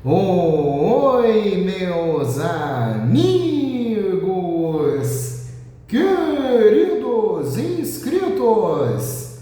Oi, meus amigos, queridos inscritos,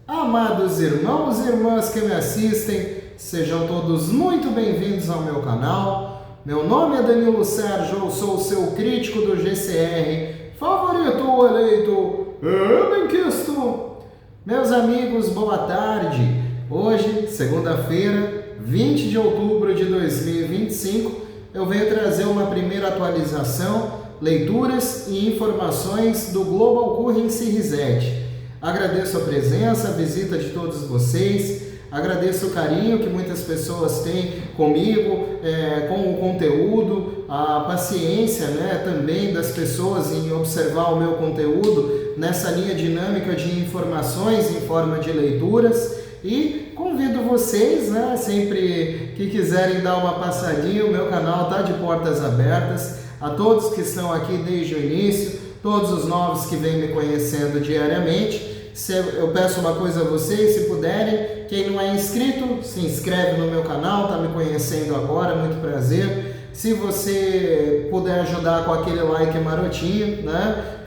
amados irmãos e irmãs que me assistem, sejam todos muito bem-vindos ao meu canal. Meu nome é Danilo Sérgio, eu sou o seu crítico do GCR, favorito ou eleito, benquisto. Meus amigos, boa tarde. Hoje, segunda-feira, 20 de outubro de 2025, eu venho trazer uma primeira atualização, leituras e informações do Global Currency Reset. Agradeço a presença, a visita de todos vocês, agradeço o carinho que muitas pessoas têm comigo, com o conteúdo, a paciência, também das pessoas em observar o meu conteúdo nessa linha dinâmica de informações em forma de leituras. E convido vocês, sempre que quiserem dar uma passadinha, o meu canal está de portas abertas. A todos que estão aqui desde o início, todos os novos que vêm me conhecendo diariamente, eu peço uma coisa a vocês, se puderem, quem não é inscrito, se inscreve no meu canal, está me conhecendo agora, muito prazer. Se você puder ajudar com aquele like marotinho,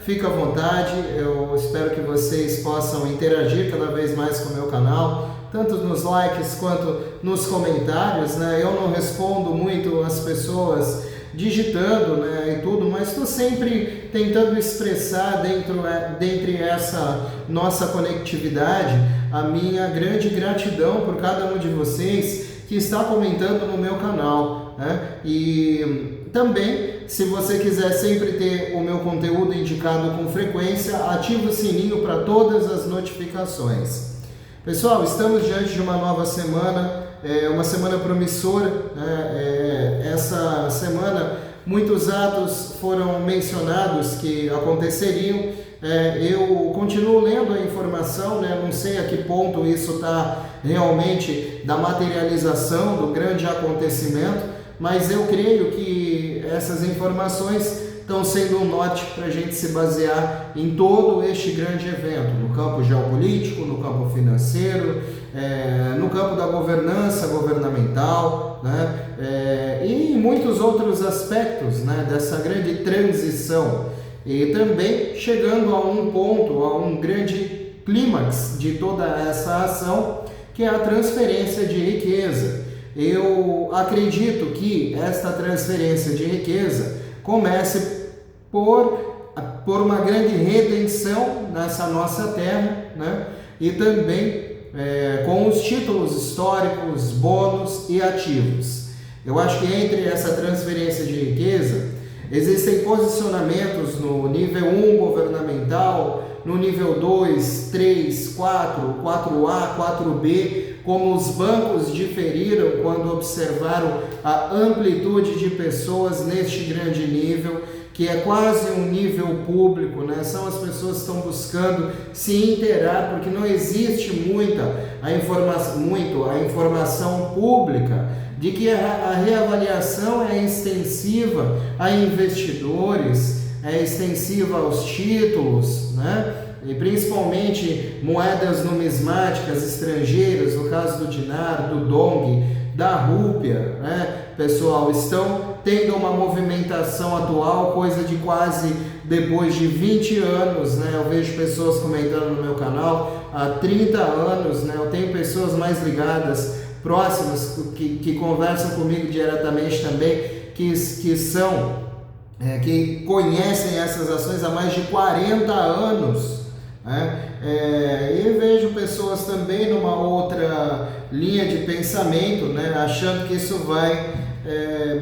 fica à vontade, eu espero que vocês possam interagir cada vez mais com o meu canal, tanto nos likes quanto nos comentários, Eu não respondo muito as pessoas digitando, e tudo, mas estou sempre tentando expressar dentre essa nossa conectividade a minha grande gratidão por cada um de vocês que está comentando no meu canal, E também, se você quiser sempre ter o meu conteúdo indicado com frequência, ative o sininho para todas as notificações. Pessoal, estamos diante de uma nova semana, uma semana promissora. Essa semana, muitos atos foram mencionados que aconteceriam. Eu continuo lendo a informação, não sei a que ponto isso está realmente da materialização do grande acontecimento, mas eu creio que essas informações estão sendo um norte para a gente se basear em todo este grande evento, no campo geopolítico, no campo financeiro, no campo da governança governamental, e em muitos outros aspectos, dessa grande transição. E também chegando a um ponto, a um grande clímax de toda essa ação, que é a transferência de riqueza. Eu acredito que esta transferência de riqueza comece por uma grande redenção nessa nossa terra, e também com os títulos históricos, bônus e ativos. Eu acho que entre essa transferência de riqueza existem posicionamentos no nível 1 governamental, no nível 2, 3, 4, 4A, 4B, como os bancos diferiram quando observaram a amplitude de pessoas neste grande nível, que é quase um nível público, São as pessoas que estão buscando se inteirar, porque não existe a informação pública de que a reavaliação é extensiva a investidores, é extensiva aos títulos, E principalmente moedas numismáticas estrangeiras, no caso do dinar, do dong, da rúpia, Pessoal, estão tendo uma movimentação atual, coisa de quase depois de 20 anos, Eu vejo pessoas comentando no meu canal há 30 anos, Eu tenho pessoas mais ligadas, próximas, que conversam comigo diretamente também, que conhecem essas ações há mais de 40 anos, E vejo pessoas também numa outra linha de pensamento, achando que isso vai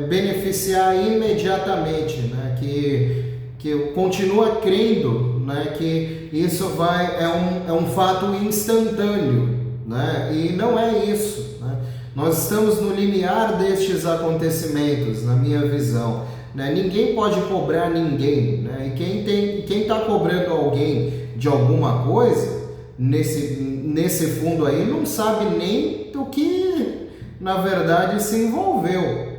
beneficiar imediatamente, que continua crendo, que isso é um fato instantâneo, E não é isso, Nós estamos no limiar destes acontecimentos, na minha visão, Ninguém pode cobrar ninguém, E quem está cobrando alguém de alguma coisa nesse fundo aí não sabe nem do que na verdade se envolveu,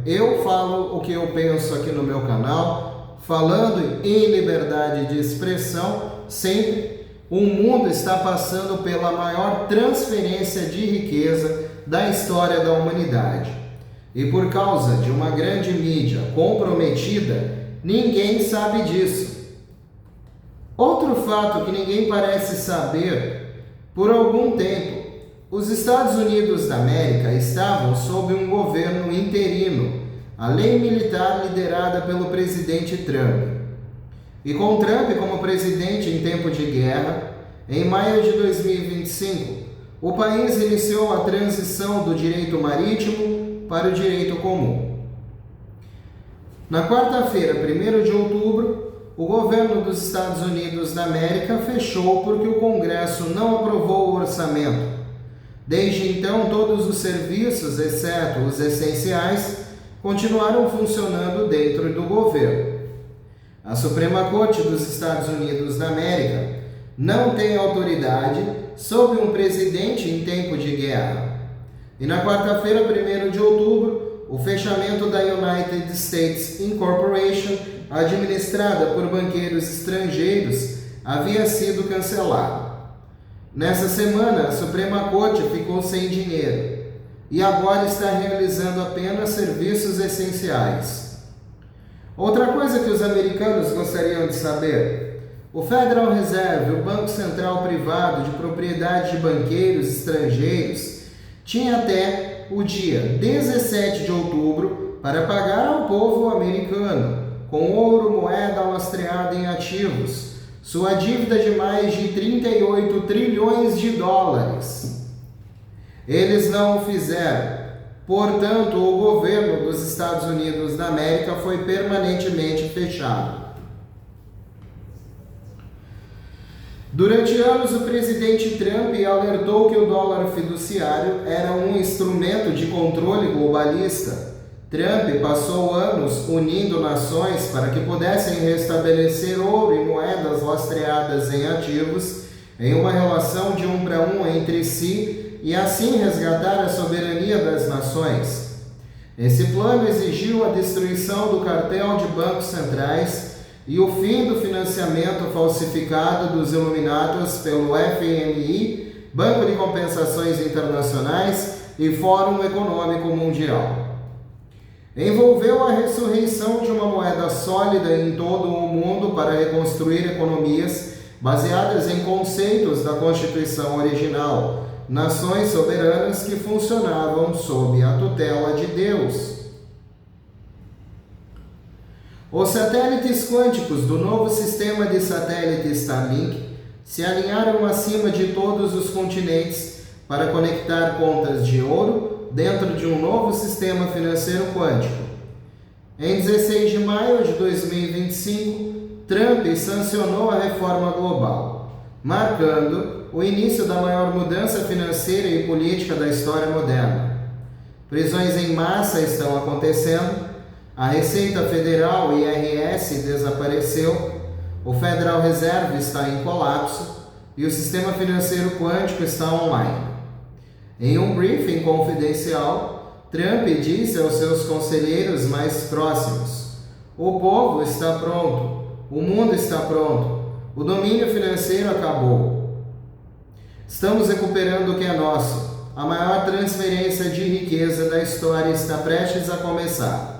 Eu falo o que eu penso aqui no meu canal, falando em liberdade de expressão. Sempre o mundo está passando pela maior transferência de riqueza da história da humanidade. E por causa de uma grande mídia comprometida, ninguém sabe disso. Outro fato que ninguém parece saber, por algum tempo, os Estados Unidos da América estavam sob um governo interino, a lei militar liderada pelo presidente Trump. E com Trump como presidente em tempo de guerra, em maio de 2025, o país iniciou a transição do direito marítimo para o direito comum. Na quarta-feira, 1º de outubro, o governo dos Estados Unidos da América fechou porque o Congresso não aprovou o orçamento. Desde então, todos os serviços, exceto os essenciais, continuaram funcionando dentro do governo. A Suprema Corte dos Estados Unidos da América não tem autoridade sobre um presidente em tempo de guerra. E na quarta-feira, 1º de outubro, o fechamento da United States Incorporation, administrada por banqueiros estrangeiros, havia sido cancelado. Nessa semana, a Suprema Corte ficou sem dinheiro e agora está realizando apenas serviços essenciais. Outra coisa que os americanos gostariam de saber: o Federal Reserve, o Banco Central privado de propriedade de banqueiros estrangeiros, tinha até o dia 17 de outubro para pagar ao povo americano, com ouro, moeda lastreada em ativos, sua dívida de mais de 38 trilhões de dólares. Eles não o fizeram. Portanto, o governo dos Estados Unidos da América foi permanentemente fechado. Durante anos, o presidente Trump alertou que o dólar fiduciário era um instrumento de controle globalista. Trump passou anos unindo nações para que pudessem restabelecer ouro e moedas lastreadas em ativos em uma relação de 1 para 1 entre si e assim resgatar a soberania das nações. Esse plano exigiu a destruição do cartel de bancos centrais e o fim do financiamento falsificado dos Illuminatos pelo FMI, Banco de Compensações Internacionais e Fórum Econômico Mundial. Envolveu a ressurreição de uma moeda sólida em todo o mundo para reconstruir economias baseadas em conceitos da Constituição original, nações soberanas que funcionavam sob a tutela de Deus. Os satélites quânticos do novo sistema de satélites Starlink se alinharam acima de todos os continentes para conectar contas de ouro dentro de um novo sistema financeiro quântico. Em 16 de maio de 2025, Trump sancionou a reforma global, marcando o início da maior mudança financeira e política da história moderna. Prisões em massa estão acontecendo, a Receita Federal, IRS, desapareceu, o Federal Reserve está em colapso e o sistema financeiro quântico está online. Em um briefing confidencial, Trump disse aos seus conselheiros mais próximos: "O povo está pronto, o mundo está pronto, o domínio financeiro acabou. Estamos recuperando o que é nosso, a maior transferência de riqueza da história está prestes a começar."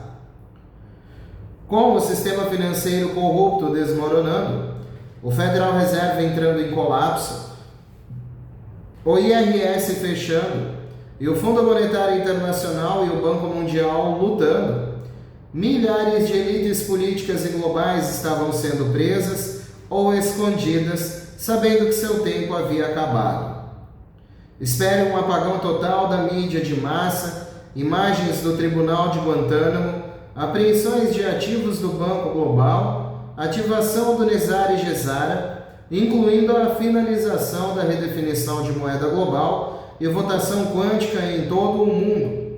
Com o sistema financeiro corrupto desmoronando, o Federal Reserve entrando em colapso, o IRS fechando e o Fundo Monetário Internacional e o Banco Mundial lutando, milhares de elites políticas e globais estavam sendo presas ou escondidas, sabendo que seu tempo havia acabado. Espere um apagão total da mídia de massa, imagens do Tribunal de Guantánamo, apreensões de ativos do Banco Global, ativação do Nizar e Gesara, incluindo a finalização da redefinição de moeda global e votação quântica em todo o mundo.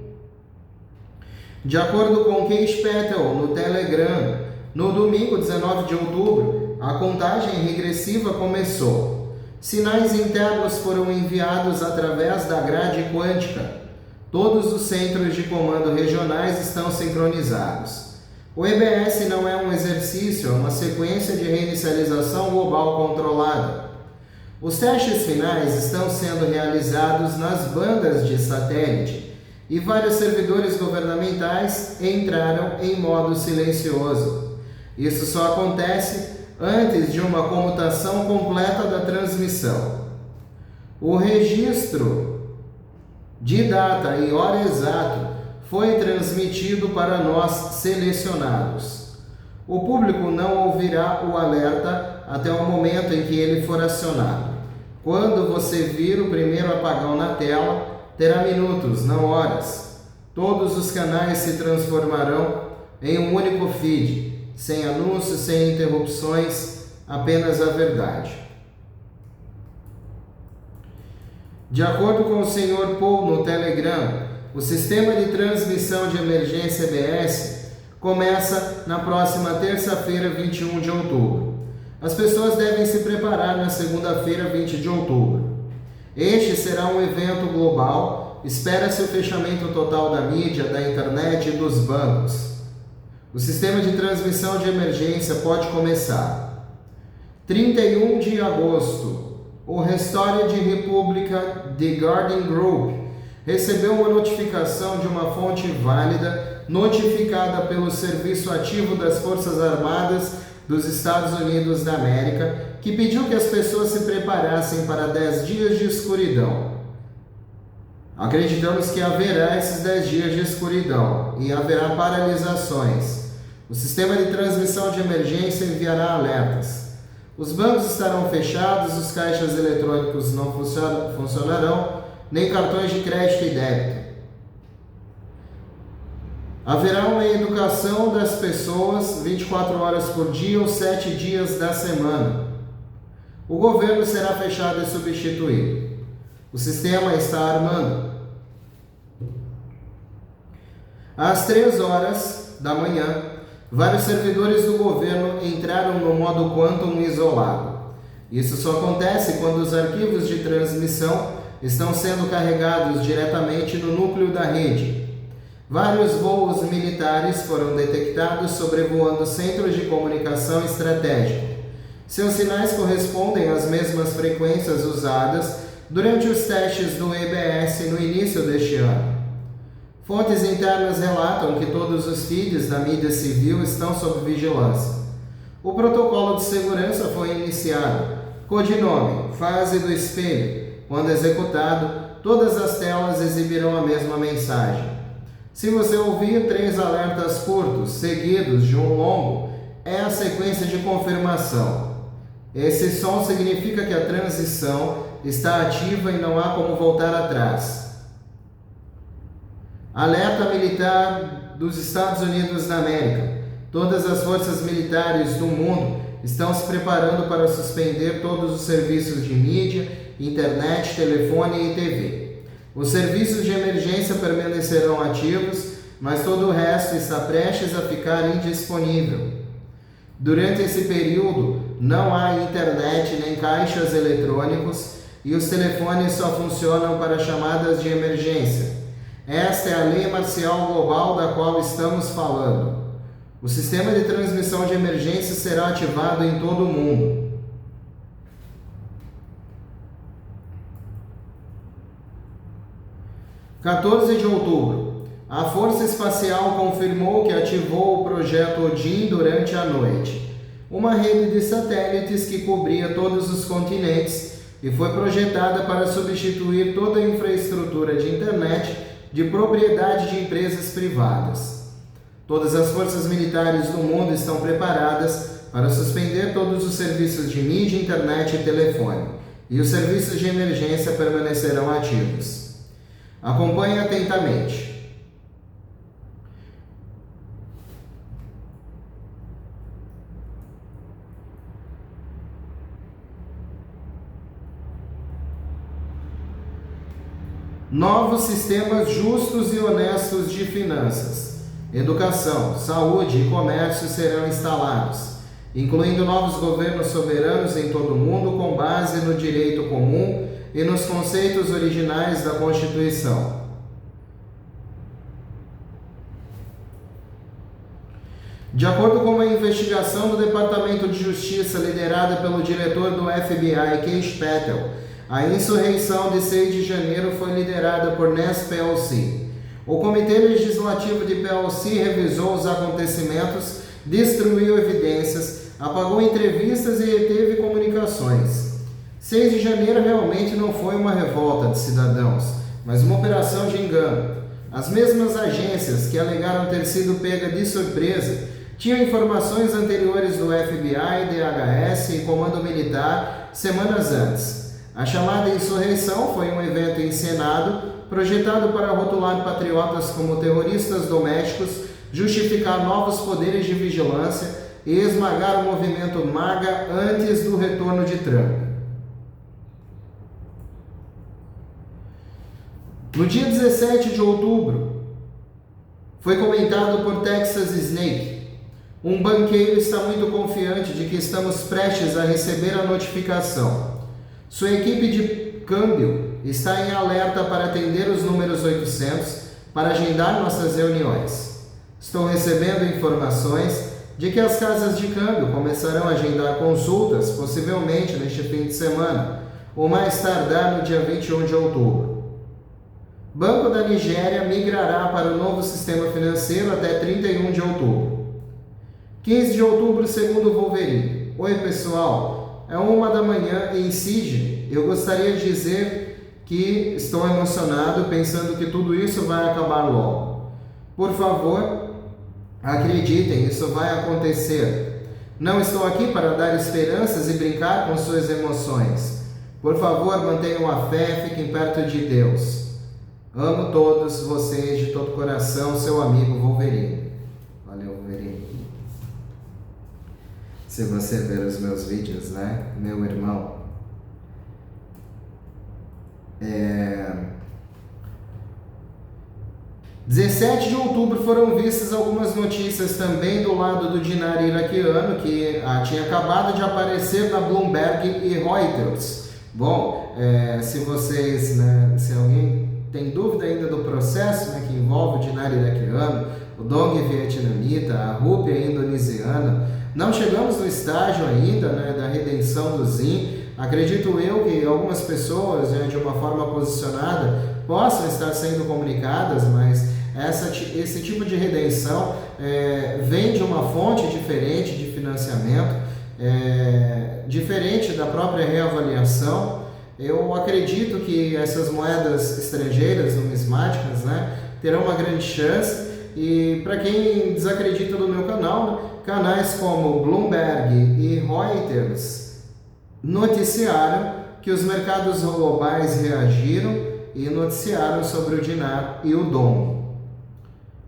De acordo com Kate Patel no Telegram, no domingo 19 de outubro, a contagem regressiva começou. Sinais internos foram enviados através da grade quântica. Todos os centros de comando regionais estão sincronizados. O EBS não é um exercício, é uma sequência de reinicialização global controlada. Os testes finais estão sendo realizados nas bandas de satélite e vários servidores governamentais entraram em modo silencioso. Isso só acontece antes de uma comutação completa da transmissão. O registro de data e hora exato foi transmitido para nós selecionados. O público não ouvirá o alerta até o momento em que ele for acionado. Quando você vir o primeiro apagão na tela, terá minutos, não horas. Todos os canais se transformarão em um único feed, sem anúncios, sem interrupções, apenas a verdade. De acordo com o Sr. Paul no Telegram, o sistema de transmissão de emergência EBS começa na próxima terça-feira, 21 de outubro. As pessoas devem se preparar na segunda-feira, 20 de outubro. Este será um evento global. Espera-se o fechamento total da mídia, da internet e dos bancos. O sistema de transmissão de emergência pode começar. 31 de agosto, o Restore de República The Guardian Group recebeu uma notificação de uma fonte válida notificada pelo Serviço Ativo das Forças Armadas dos Estados Unidos da América, que pediu que as pessoas se preparassem para 10 dias de escuridão. Acreditamos que haverá esses 10 dias de escuridão e haverá paralisações. O sistema de transmissão de emergência enviará alertas. Os bancos estarão fechados, os caixas eletrônicos não funcionarão, nem cartões de crédito e débito. Haverá uma educação das pessoas 24 horas por dia ou 7 dias da semana. O governo será fechado e substituído. O sistema está armando. Às 3 horas da manhã, vários servidores do governo entraram no modo Quantum isolado. Isso só acontece quando os arquivos de transmissão estão sendo carregados diretamente no núcleo da rede. Vários voos militares foram detectados sobrevoando centros de comunicação estratégico. Seus sinais correspondem às mesmas frequências usadas durante os testes do EBS no início deste ano. Fontes internas relatam que todos os feeds da mídia civil estão sob vigilância. O protocolo de segurança foi iniciado. Codinome, fase do espelho. Quando executado, todas as telas exibirão a mesma mensagem. Se você ouvir 3 alertas curtos, seguidos de um longo, é a sequência de confirmação. Esse som significa que a transição está ativa e não há como voltar atrás. Alerta militar dos Estados Unidos da América. Todas as forças militares do mundo estão se preparando para suspender todos os serviços de mídia, internet, telefone e TV. Os serviços de emergência permanecerão ativos, mas todo o resto está prestes a ficar indisponível. Durante esse período, não há internet nem caixas eletrônicos e os telefones só funcionam para chamadas de emergência. Esta é a lei marcial global da qual estamos falando. O sistema de transmissão de emergência será ativado em todo o mundo. (14 de outubro). A Força Espacial confirmou que ativou o projeto Odin durante a noite, uma rede de satélites que cobria todos os continentes e foi projetada para substituir toda a infraestrutura de internet de propriedade de empresas privadas. Todas as forças militares do mundo estão preparadas para suspender todos os serviços de mídia, internet e telefone, e os serviços de emergência permanecerão ativos. Acompanhe atentamente. Novos sistemas justos e honestos de finanças, educação, saúde e comércio serão instalados, incluindo novos governos soberanos em todo o mundo com base no direito comum e nos conceitos originais da Constituição. De acordo com uma investigação do Departamento de Justiça liderada pelo diretor do FBI, Keith Patel, a insurreição de 6 de janeiro foi liderada por Ness Pelsi. O Comitê Legislativo de Pelsi revisou os acontecimentos, destruiu evidências, apagou entrevistas e reteve comunicações. 6 de janeiro realmente não foi uma revolta de cidadãos, mas uma operação de engano. As mesmas agências que alegaram ter sido pega de surpresa tinham informações anteriores do FBI, DHS e Comando Militar semanas antes. A chamada insurreição foi um evento encenado, projetado para rotular patriotas como terroristas domésticos, justificar novos poderes de vigilância e esmagar o movimento MAGA antes do retorno de Trump. No dia 17 de outubro, foi comentado por Texas Snake: um banqueiro está muito confiante de que estamos prestes a receber a notificação. Sua equipe de câmbio está em alerta para atender os números 800 para agendar nossas reuniões. Estou recebendo informações de que as casas de câmbio começarão a agendar consultas, possivelmente neste fim de semana, ou mais tardar no dia 21 de outubro. Banco da Nigéria migrará para o novo sistema financeiro até 31 de outubro. 15 de outubro, segundo Wolverine. Oi, pessoal. É 1 da manhã em Sydney. Eu gostaria de dizer que estou emocionado pensando que tudo isso vai acabar logo. Por favor, acreditem, isso vai acontecer. Não estou aqui para dar esperanças e brincar com suas emoções. Por favor, mantenham a fé, fiquem perto de Deus. Amo todos vocês de todo coração, seu amigo Wolverine. Valeu, Wolverine. Se você ver os meus vídeos, né, meu irmão? 17 de outubro foram vistas algumas notícias também do lado do dinar iraquiano, que tinha acabado de aparecer na Bloomberg e Reuters. Bom, se vocês, né, se alguém tem dúvida ainda do processo, né, que envolve o dinar iraquiano, o dong vietnamita, a rúpia indonesiana, não chegamos no estágio ainda, né, da redenção do ZIM. Acredito eu que algumas pessoas, né, de uma forma posicionada, possam estar sendo comunicadas, mas esse tipo de redenção vem de uma fonte diferente de financiamento, diferente da própria reavaliação. Eu acredito que essas moedas estrangeiras, numismáticas, né, terão uma grande chance. E para quem desacredita do meu canal, né, canais como Bloomberg e Reuters noticiaram que os mercados globais reagiram e noticiaram sobre o dinar e o dong.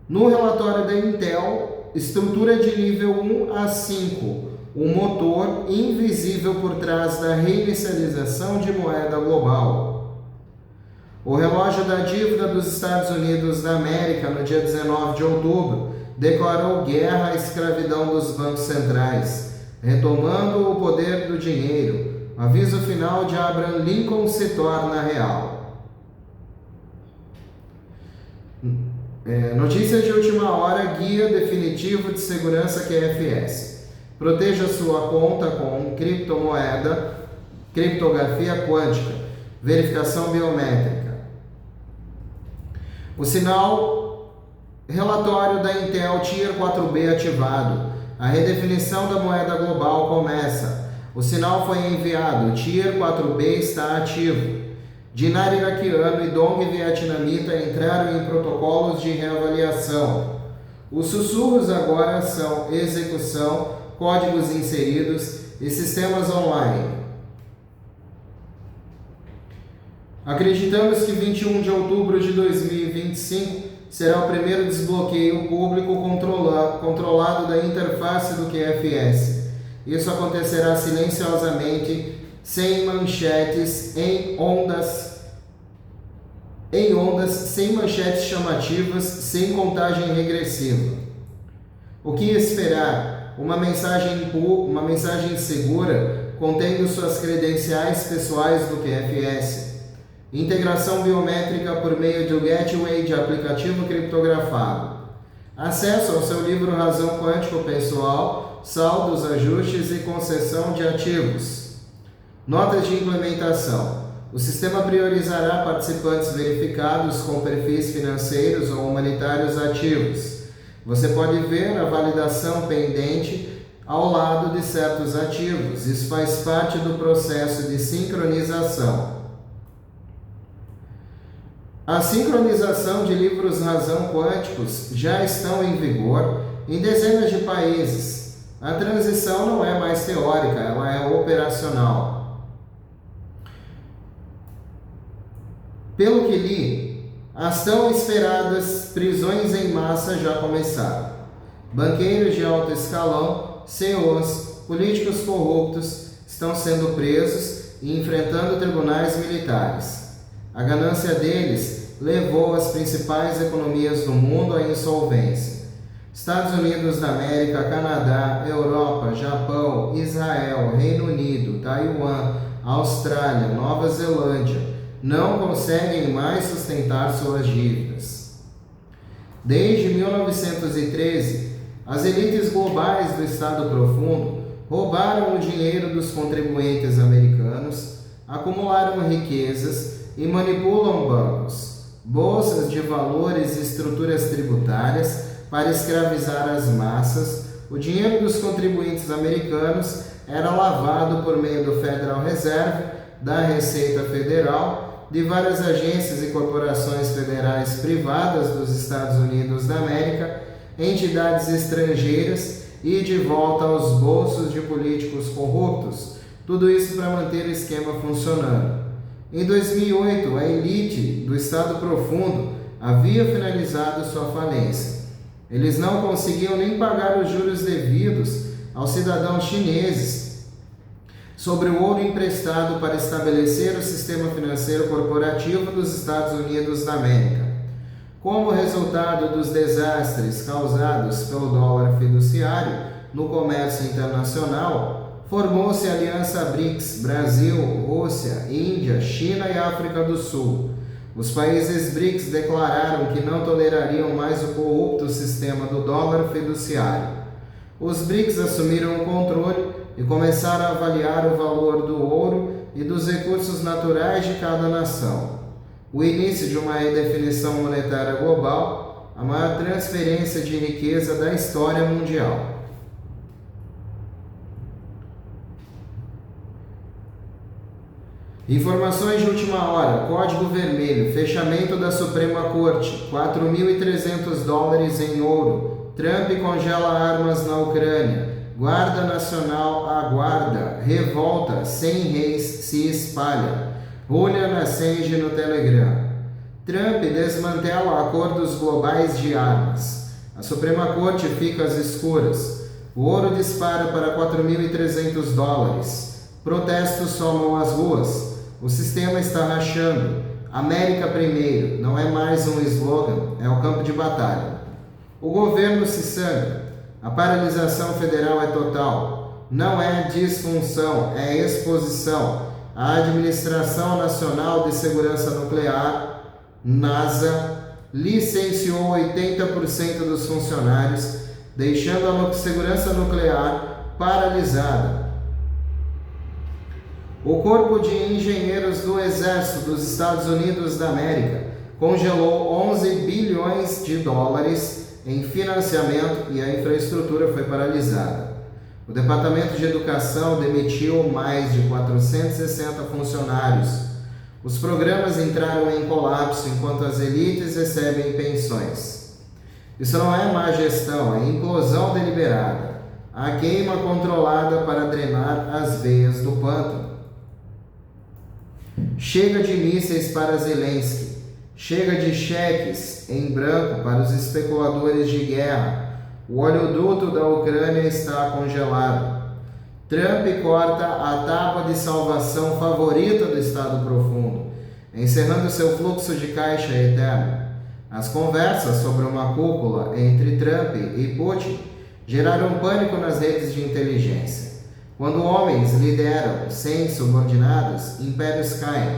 No relatório da Intel, estrutura de nível 1 a 5, o motor invisível por trás da reinicialização de moeda global. O relógio da dívida dos Estados Unidos da América, no dia 19 de outubro, declarou guerra à escravidão dos bancos centrais, retomando o poder do dinheiro. O aviso final de Abraham Lincoln se torna real. Notícias de última hora, guia definitivo de segurança QFS. Proteja sua conta com criptomoeda, criptografia quântica, verificação biométrica. O sinal relatório da Intel Tier 4B ativado. A redefinição da moeda global começa. O sinal foi enviado. Tier 4B está ativo. Dinar iraquiano e dong vietnamita entraram em protocolos de reavaliação. Os sussurros agora são execução, códigos inseridos e sistemas online. Acreditamos que 21 de outubro de 2025 será o primeiro desbloqueio público controlado da interface do QFS. Isso acontecerá silenciosamente, sem manchetes, em ondas, sem manchetes chamativas, sem contagem regressiva. O que esperar? Uma mensagem segura contendo suas credenciais pessoais do QFS. Integração biométrica por meio do gateway de aplicativo criptografado. Acesso ao seu livro Razão Quântico Pessoal, Saldos, Ajustes e Concessão de Ativos. Notas de implementação. O sistema priorizará participantes verificados com perfis financeiros ou humanitários ativos. Você pode ver a validação pendente ao lado de certos ativos. Isso faz parte do processo de sincronização. A sincronização de livros Razão Quânticos já estão em vigor em dezenas de países. A transição não é mais teórica, ela é operacional. Pelo que li, as tão esperadas prisões em massa já começaram. Banqueiros de alto escalão, CEOs, políticos corruptos estão sendo presos e enfrentando tribunais militares. A ganância deles levou as principais economias do mundo à insolvência. Estados Unidos da América, Canadá, Europa, Japão, Israel, Reino Unido, Taiwan, Austrália, Nova Zelândia não conseguem mais sustentar suas dívidas. Desde 1913, as elites globais do Estado Profundo roubaram o dinheiro dos contribuintes americanos, acumularam riquezas e manipulam bancos, bolsas de valores e estruturas tributárias para escravizar as massas. O dinheiro dos contribuintes americanos era lavado por meio do Federal Reserve, da Receita Federal, de várias agências e corporações federais privadas dos Estados Unidos da América, entidades estrangeiras e de volta aos bolsos de políticos corruptos. Tudo isso para manter o esquema funcionando. Em 2008, a elite do Estado Profundo havia finalizado sua falência. Eles não conseguiam nem pagar os juros devidos aos cidadãos chineses sobre o ouro emprestado para estabelecer o sistema financeiro corporativo dos Estados Unidos da América. Como resultado dos desastres causados pelo dólar fiduciário no comércio internacional, formou-se a Aliança BRICS, Brasil, Rússia, Índia, China e África do Sul. Os países BRICS declararam que não tolerariam mais o corrupto sistema do dólar fiduciário. Os BRICS assumiram o controle e começaram a avaliar o valor do ouro e dos recursos naturais de cada nação. O início de uma redefinição monetária global, a maior transferência de riqueza da história mundial. Informações de última hora. Código vermelho. Fechamento da Suprema Corte. 4.300 dólares em ouro. Trump congela armas na Ucrânia. Guarda Nacional aguarda. Revolta sem reis se espalha. Julian Assange no Telegram. Trump desmantela acordos globais de armas. A Suprema Corte fica às escuras. O ouro dispara para 4.300 dólares. Protestos somam as ruas. O sistema está rachando. América primeiro. Não é mais um slogan, é o campo de batalha. O governo se sangra. A paralisação federal é total. Não é disfunção, é exposição. A Administração Nacional de Segurança Nuclear, NASA, licenciou 80% dos funcionários, deixando a segurança nuclear paralisada. O Corpo de Engenheiros do Exército dos Estados Unidos da América congelou 11 bilhões de dólares em financiamento e a infraestrutura foi paralisada. O Departamento de Educação demitiu mais de 460 funcionários. Os programas entraram em colapso enquanto as elites recebem pensões. Isso não é má gestão, é implosão deliberada. A queima controlada para drenar as veias do pântano. Chega de mísseis para Zelensky. Chega de cheques em branco para os especuladores de guerra. O oleoduto da Ucrânia está congelado. Trump corta a tábua de salvação favorita do Estado Profundo, encerrando seu fluxo de caixa eterno. As conversas sobre uma cúpula entre Trump e Putin geraram pânico nas redes de inteligência. Quando homens lideram sem subordinados, impérios caem.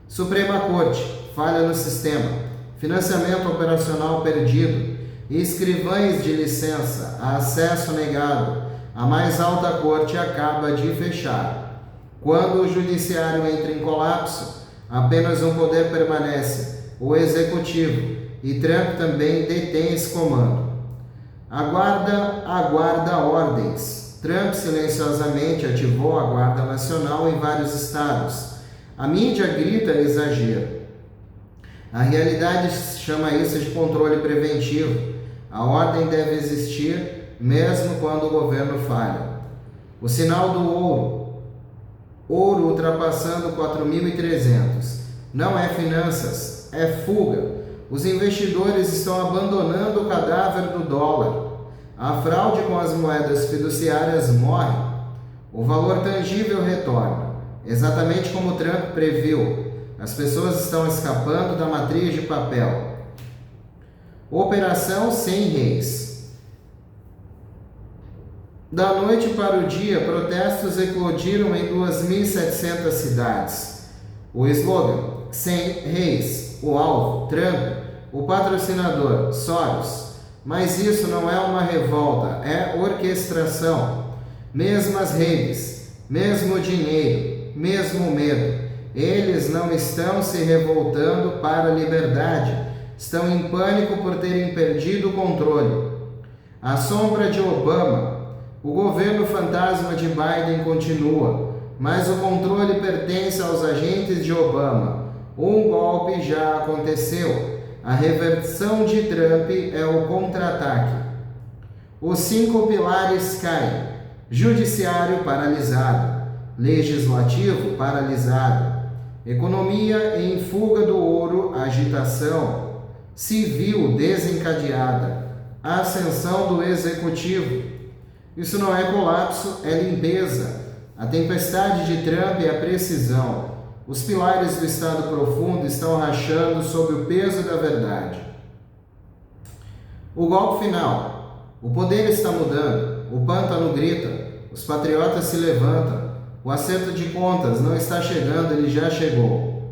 Suprema Corte, falha no sistema, financiamento operacional perdido. escrivães de licença, acesso negado, a mais alta corte acaba de fechar. Quando o judiciário entra em colapso, apenas um poder permanece, o executivo, e Trump também detém esse comando. Aguarda ordens. Trump silenciosamente ativou a Guarda Nacional em vários estados. A mídia grita exagero. A realidade chama isso de controle preventivo. A ordem deve existir mesmo quando o governo falha. O sinal do ouro ultrapassando 4.300. Não é finanças, é fuga. Os investidores estão abandonando o cadáver do dólar. A fraude com as moedas fiduciárias morre. O valor tangível retorna, exatamente como Trump previu. As pessoas estão escapando da matriz de papel. Operação Sem Reis. Da noite para o dia, protestos eclodiram em 2.700 cidades. O slogan: Sem Reis. O alvo: Trump. O patrocinador: Soros. Mas isso não é uma revolta, é orquestração. Mesmas redes, mesmo dinheiro, mesmo medo. Eles não estão se revoltando para a liberdade, estão em pânico por terem perdido o controle. A sombra de Obama. O governo fantasma de Biden continua, mas o controle pertence aos agentes de Obama. Um golpe já aconteceu. A reversão de Trump é o contra-ataque. Os 5 pilares caem. Judiciário paralisado. Legislativo paralisado. Economia em fuga do ouro, agitação. Civil desencadeada. Ascensão do executivo. Isso não é colapso, é limpeza. A tempestade de Trump é a precisão. Os pilares do estado profundo estão rachando sob o peso da verdade. O golpe final. O poder está mudando. O pântano grita. Os patriotas se levantam. O acerto de contas não está chegando, ele já chegou.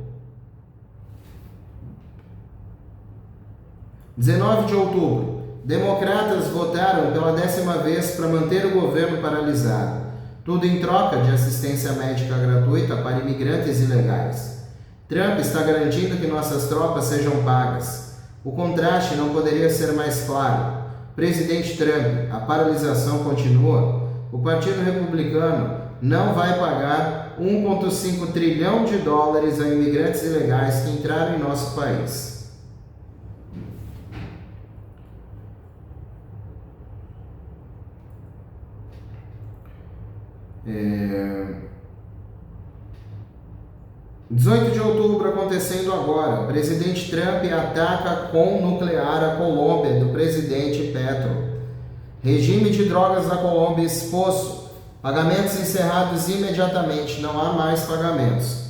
19 de outubro. Democratas votaram pela 10ª vez para manter o governo paralisado. Tudo em troca de assistência médica gratuita para imigrantes ilegais. Trump está garantindo que nossas tropas sejam pagas. O contraste não poderia ser mais claro. Presidente Trump, a paralisação continua. O Partido Republicano não vai pagar 1,5 trilhão de dólares a imigrantes ilegais que entraram em nosso país. É... 18 de outubro acontecendo agora. Presidente Trump ataca com nuclear a Colômbia do presidente Petro. Regime de drogas da Colômbia exposto. Pagamentos encerrados imediatamente. Não há mais pagamentos.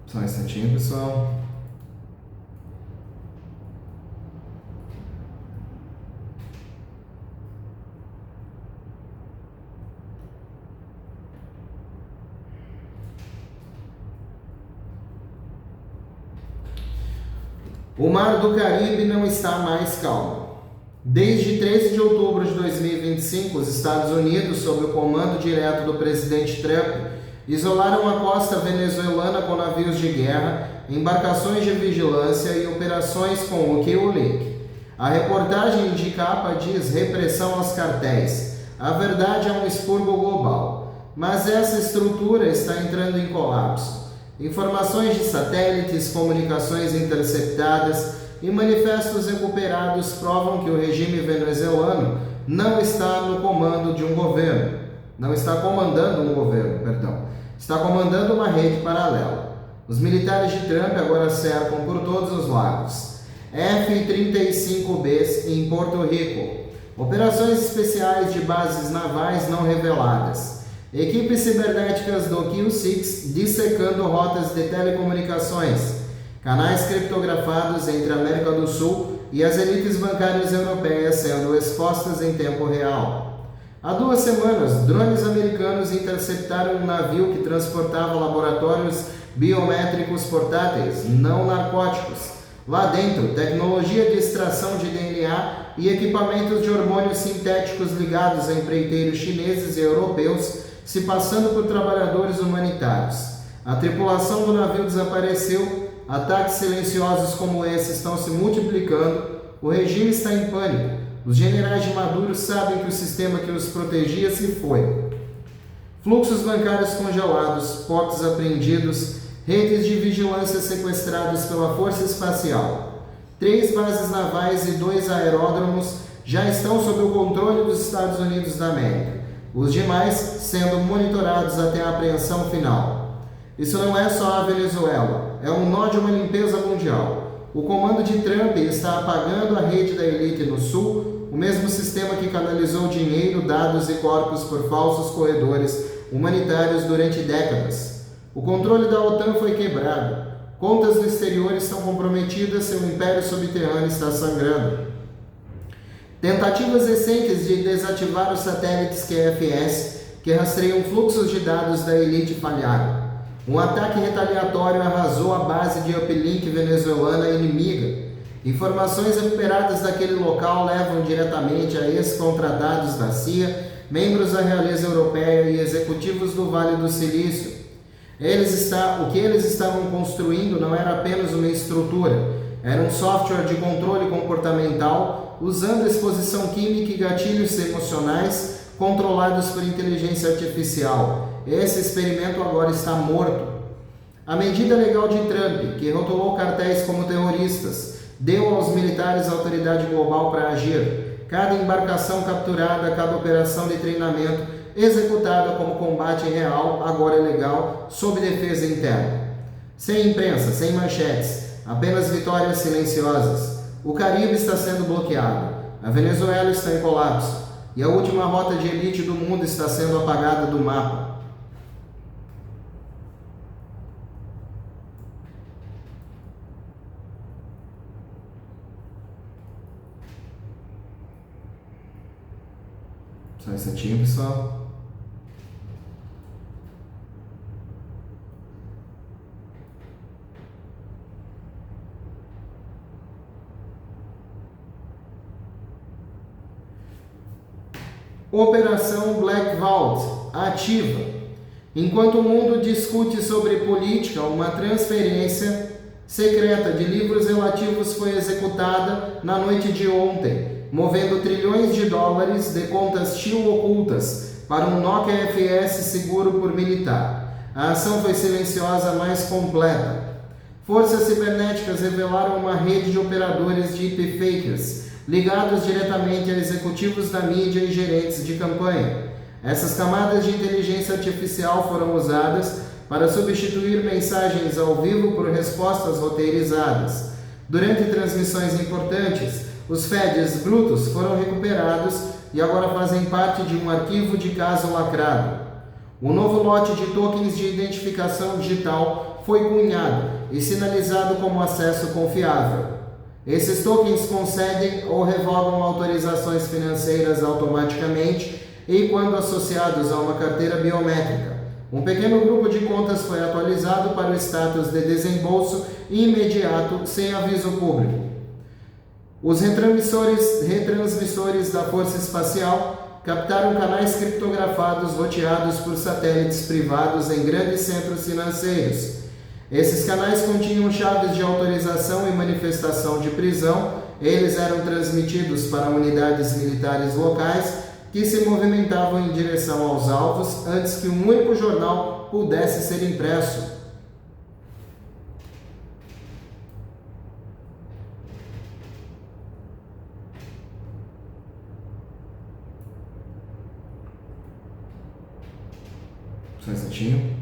Só um instantinho, pessoal. O Mar do Caribe não está mais calmo. Desde 13 de outubro de 2025, os Estados Unidos, sob o comando direto do presidente Trump, isolaram a costa venezuelana com navios de guerra, embarcações de vigilância e operações com o Kill Link. A reportagem de capa diz repressão aos cartéis. A verdade é um expurgo global, mas essa estrutura está entrando em colapso. Informações de satélites, comunicações interceptadas e manifestos recuperados provam que o regime venezuelano não está no comando de um governo, está comandando uma rede paralela. Os militares de Trump agora cercam por todos os lados. F-35Bs em Porto Rico. Operações especiais de bases navais não reveladas. Equipes cibernéticas do Q6 dissecando rotas de telecomunicações. Canais criptografados entre a América do Sul e as elites bancárias europeias sendo expostas em tempo real. Há 2 semanas, drones americanos interceptaram um navio que transportava laboratórios biométricos portáteis, não narcóticos. Lá dentro, tecnologia de extração de DNA e equipamentos de hormônios sintéticos ligados a empreiteiros chineses e europeus, se passando por trabalhadores humanitários. A tripulação do navio desapareceu, ataques silenciosos como esse estão se multiplicando, o regime está em pânico. Os generais de Maduro sabem que o sistema que os protegia se foi. Fluxos bancários congelados, portos apreendidos, redes de vigilância sequestrados pela Força Espacial. 3 bases navais e 2 aeródromos já estão sob o controle dos Estados Unidos da América, os demais sendo monitorados até a apreensão final. Isso não é só a Venezuela, é um nó de uma limpeza mundial. O comando de Trump está apagando a rede da elite no sul, o mesmo sistema que canalizou dinheiro, dados e corpos por falsos corredores humanitários durante décadas. O controle da OTAN foi quebrado. Contas no exterior estão comprometidas, seu império subterrâneo está sangrando. Tentativas recentes de desativar os satélites QFS, que rastreiam fluxos de dados da elite, falharam. Um ataque retaliatório arrasou a base de uplink venezuelana inimiga. Informações recuperadas daquele local levam diretamente a ex-contratados da CIA, membros da realeza europeia e executivos do Vale do Silício. O que eles estavam construindo não era apenas uma estrutura, era um software de controle comportamental usando exposição química e gatilhos emocionais controlados por inteligência artificial. Esse experimento agora está morto. A medida legal de Trump, que rotulou cartéis como terroristas, deu aos militares autoridade global para agir. Cada embarcação capturada, cada operação de treinamento executada como combate real, agora é legal, sob defesa interna. Sem imprensa, sem manchetes, apenas vitórias silenciosas. O Caribe está sendo bloqueado, a Venezuela está em colapso e a última rota de elite do mundo está sendo apagada do mapa. Só um instantinho, pessoal. Operação Black Vault ativa. Enquanto o mundo discute sobre política, uma transferência secreta de livros relativos foi executada na noite de ontem, movendo trilhões de dólares de contas Shield ocultas para um Nokia FS seguro por militar. A ação foi silenciosa, mais completa. Forças cibernéticas revelaram uma rede de operadores de deepfakes ligados diretamente a executivos da mídia e gerentes de campanha. Essas camadas de inteligência artificial foram usadas para substituir mensagens ao vivo por respostas roteirizadas. Durante transmissões importantes, os feeds brutos foram recuperados e agora fazem parte de um arquivo de caso lacrado. Um novo lote de tokens de identificação digital foi cunhado e sinalizado como acesso confiável. Esses tokens concedem ou revogam autorizações financeiras automaticamente e quando associados a uma carteira biométrica. Um pequeno grupo de contas foi atualizado para o status de desembolso imediato sem aviso público. Os retransmissores da Força Espacial captaram canais criptografados roteados por satélites privados em grandes centros financeiros. Esses canais continham chaves de autorização e manifestação de prisão. Eles eram transmitidos para unidades militares locais que se movimentavam em direção aos alvos antes que um único jornal pudesse ser impresso. Só um instantinho.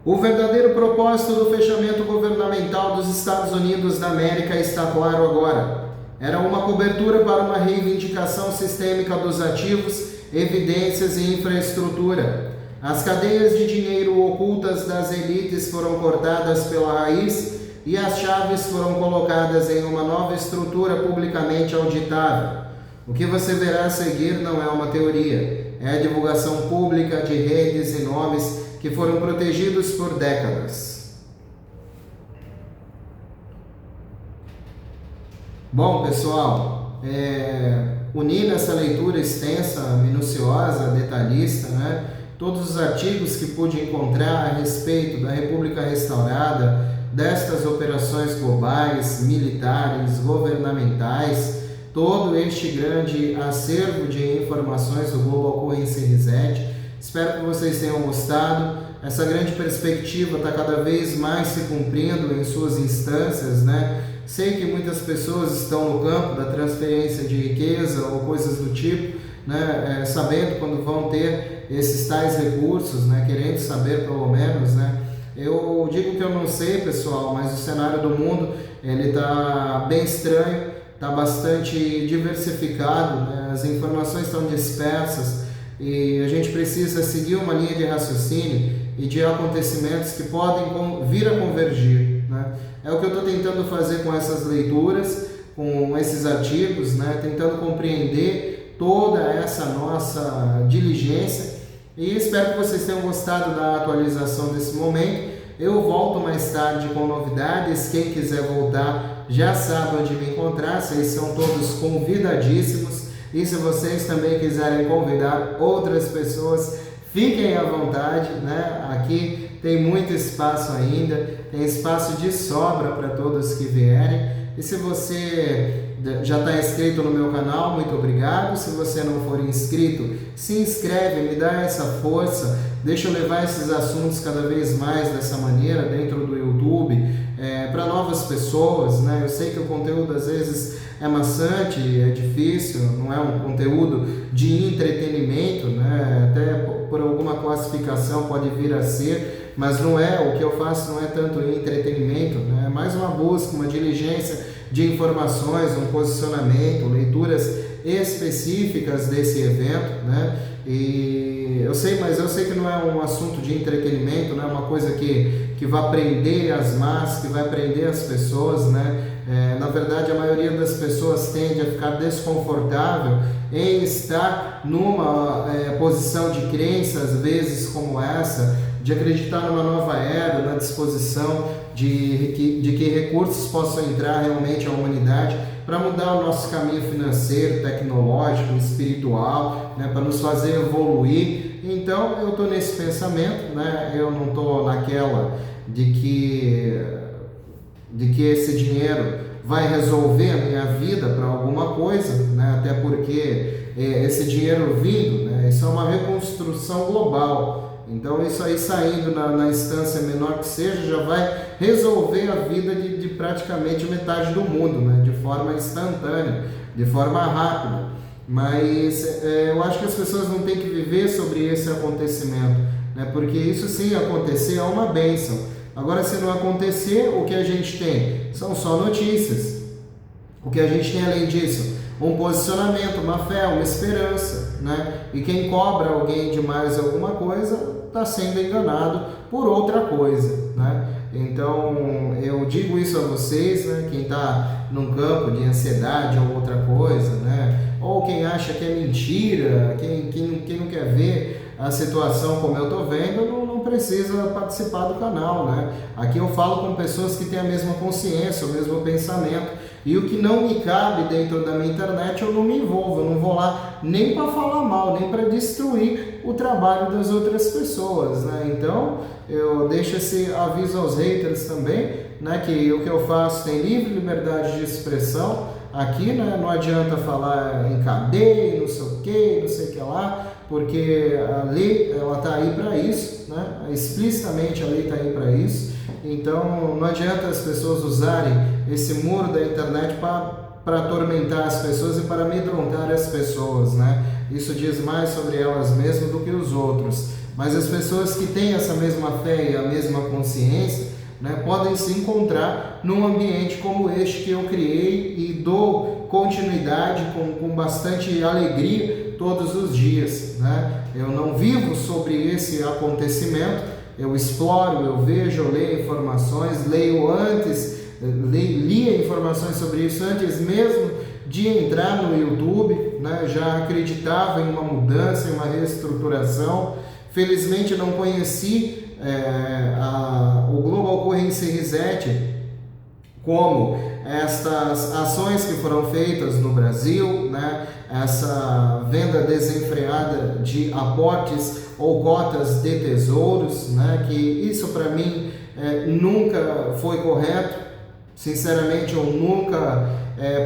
O verdadeiro propósito do fechamento governamental dos Estados Unidos da América está claro agora. Era uma cobertura para uma reivindicação sistêmica dos ativos, evidências e infraestrutura. As cadeias de dinheiro ocultas das elites foram cortadas pela raiz, e as chaves foram colocadas em uma nova estrutura publicamente auditável. O que você verá a seguir não é uma teoria, é a divulgação pública de redes e nomes que foram protegidos por décadas. Bom, pessoal, unindo essa leitura extensa, minuciosa, detalhista, né, todos os artigos que pude encontrar a respeito da República Restaurada, destas operações globais, militares, governamentais, todo este grande acervo de informações do Global Currency Reset. Espero que vocês tenham gostado. Essa grande perspectiva está cada vez mais se cumprindo em suas instâncias, né? Sei que muitas pessoas estão no campo da transferência de riqueza ou coisas do tipo, né? Sabendo quando vão ter esses tais recursos, né? Querendo saber pelo menos, né? Eu digo que eu não sei, pessoal, mas o cenário do mundo ele está bem estranho, está bastante diversificado, né? As informações estão dispersas e a gente precisa seguir uma linha de raciocínio e de acontecimentos que podem vir a convergir, né? É o que eu estou tentando fazer com essas leituras, com esses artigos, né? Tentando compreender toda essa nossa diligência e espero que vocês tenham gostado da atualização desse momento. Eu volto mais tarde com novidades. Quem quiser voltar já sabe onde me encontrar, vocês são todos convidadíssimos. E se vocês também quiserem convidar outras pessoas, fiquem à vontade, né? Aqui tem muito espaço ainda, tem espaço de sobra para todos que vierem. E se você já está inscrito no meu canal, muito obrigado. Se você não for inscrito, se inscreve, me dá essa força. Deixa eu levar esses assuntos cada vez mais dessa maneira dentro do YouTube, para novas pessoas, né? Eu sei que o conteúdo às vezes é maçante, é difícil, não é um conteúdo de entretenimento, né? Até por alguma classificação pode vir a ser, mas não é, o que eu faço não é tanto entretenimento, né? É mais uma busca, uma diligência de informações, um posicionamento, leituras específicas desse evento, né? E eu sei que não é um assunto de entretenimento, não é uma coisa que vai prender as massas, que vai prender as pessoas, né? Na verdade, a maioria das pessoas tende a ficar desconfortável em estar numa posição de crença, às vezes como essa, de acreditar numa nova era, na disposição de que recursos possam entrar realmente à humanidade para mudar o nosso caminho financeiro, tecnológico, espiritual, né, para nos fazer evoluir. Então eu estou nesse pensamento, né, eu não estou naquela de que esse dinheiro vai resolver a minha vida para alguma coisa, né, até porque esse dinheiro vindo, né, isso é uma reconstrução global. Então isso aí saindo na instância menor que seja, já vai resolver a vida de praticamente metade do mundo, né? De forma instantânea, de forma rápida. Mas eu acho que as pessoas não têm que viver sobre esse acontecimento, né? Porque isso sim acontecer é uma bênção. Agora, se não acontecer, o que a gente tem? São só notícias. O que a gente tem além disso? Um posicionamento, uma fé, uma esperança, né? E quem cobra alguém de mais alguma coisa está sendo enganado por outra coisa, né? Então eu digo isso a vocês, né? Quem está num campo de ansiedade ou outra coisa, né? Ou quem acha que é mentira, quem não quer ver a situação como eu estou vendo, não precisa participar do canal, né? Aqui eu falo com pessoas que têm a mesma consciência, o mesmo pensamento. E o que não me cabe dentro da minha internet, eu não me envolvo, eu não vou lá nem para falar mal, nem para destruir o trabalho das outras pessoas, né? Então, eu deixo esse aviso aos haters também, né? Que o que eu faço tem livre liberdade de expressão aqui, né? Não adianta falar em cadeia, não sei o que, não sei o que lá, porque a lei, ela tá aí para isso, né? Explicitamente a lei tá aí para isso. Então, não adianta as pessoas usarem esse muro da internet para atormentar as pessoas e para amedrontar as pessoas, né? Isso diz mais sobre elas mesmas do que os outros. Mas as pessoas que têm essa mesma fé e a mesma consciência, né, podem se encontrar num ambiente como este que eu criei e dou continuidade com bastante alegria todos os dias, né? Eu não vivo sobre esse acontecimento, eu exploro, eu vejo, eu leio informações, leio antes, lia informações sobre isso antes mesmo de entrar no YouTube, né? Já acreditava em uma mudança, em uma reestruturação. Felizmente não conheci o Global Currency Reset como estas ações que foram feitas no Brasil, né? Essa venda desenfreada de aportes ou cotas de tesouros, né? Que isso para mim nunca foi correto. Sinceramente, eu nunca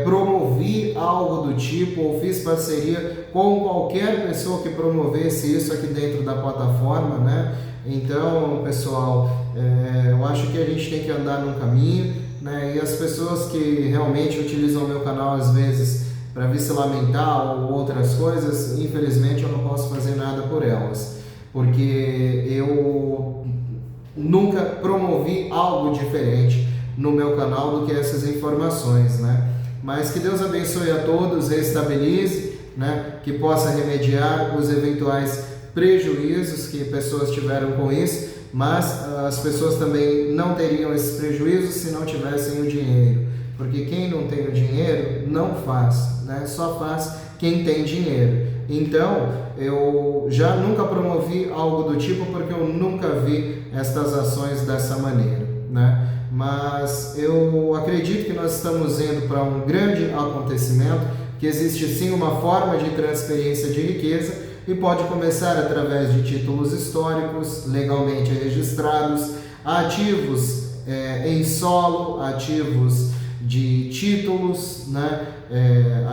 promovi algo do tipo ou fiz parceria com qualquer pessoa que promovesse isso aqui dentro da plataforma, né? Então, pessoal, eu acho que a gente tem que andar num caminho, né? E as pessoas que realmente utilizam o meu canal às vezes para vir se lamentar ou outras coisas, infelizmente eu não posso fazer nada por elas, porque eu nunca promovi algo diferente no meu canal do que essas informações, né? Mas que Deus abençoe a todos, restabelize, né? Que possa remediar os eventuais prejuízos que pessoas tiveram com isso, mas as pessoas também não teriam esses prejuízos se não tivessem o dinheiro, porque quem não tem o dinheiro não faz, né? Só faz quem tem dinheiro. Então, eu já nunca promovi algo do tipo porque eu nunca vi estas ações dessa maneira, né? Mas eu acredito que nós estamos indo para um grande acontecimento, que existe sim uma forma de transferência de riqueza e pode começar através de títulos históricos, legalmente registrados, ativos em solo, ativos de títulos, né?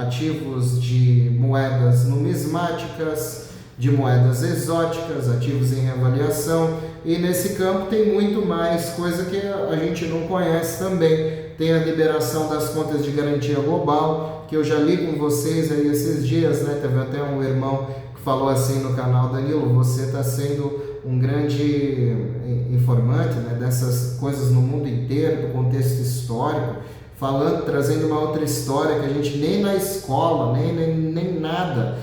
Ativos de moedas numismáticas, de moedas exóticas, ativos em reavaliação, e nesse campo tem muito mais coisa que a gente não conhece também. Tem a liberação das contas de garantia global, que eu já li com vocês aí esses dias, né? Teve até um irmão que falou assim no canal: Danilo, você está sendo um grande informante, né, dessas coisas no mundo inteiro, do contexto histórico, falando, trazendo uma outra história que a gente nem na escola, nem nada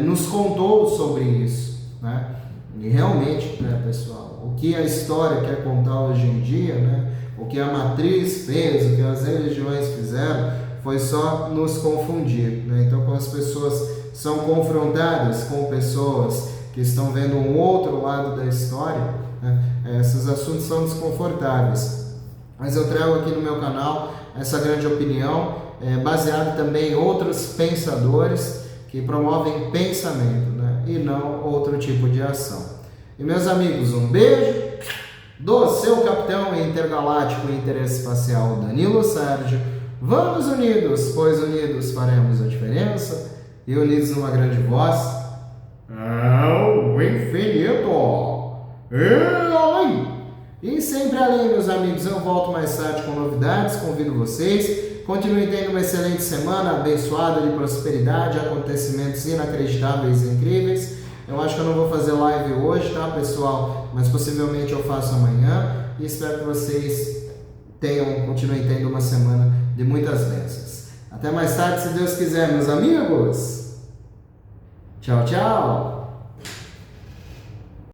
nos contou sobre isso, né? E realmente, né, pessoal, o que a história quer contar hoje em dia, né, o que a matriz fez, o que as religiões fizeram, foi só nos confundir, né? Então, quando as pessoas são confrontadas com pessoas que estão vendo um outro lado da história, né, esses assuntos são desconfortáveis. Mas eu trago aqui no meu canal essa grande opinião, baseada também em outros pensadores que promovem pensamento, né, e não outro tipo de ação. E meus amigos, um beijo do seu capitão intergaláctico e interespacial Danilo Sérgio. Vamos unidos, pois unidos faremos a diferença, e unidos numa grande voz ao infinito e além. E sempre além, meus amigos. Eu volto mais tarde com novidades, convido vocês. Continuem tendo uma excelente semana, abençoada de prosperidade, acontecimentos inacreditáveis e incríveis. Eu acho que eu não vou fazer live hoje, tá, pessoal? Mas possivelmente eu faço amanhã. E espero que vocês continuem tendo uma semana de muitas bênçãos. Até mais tarde, se Deus quiser, meus amigos. Tchau, tchau.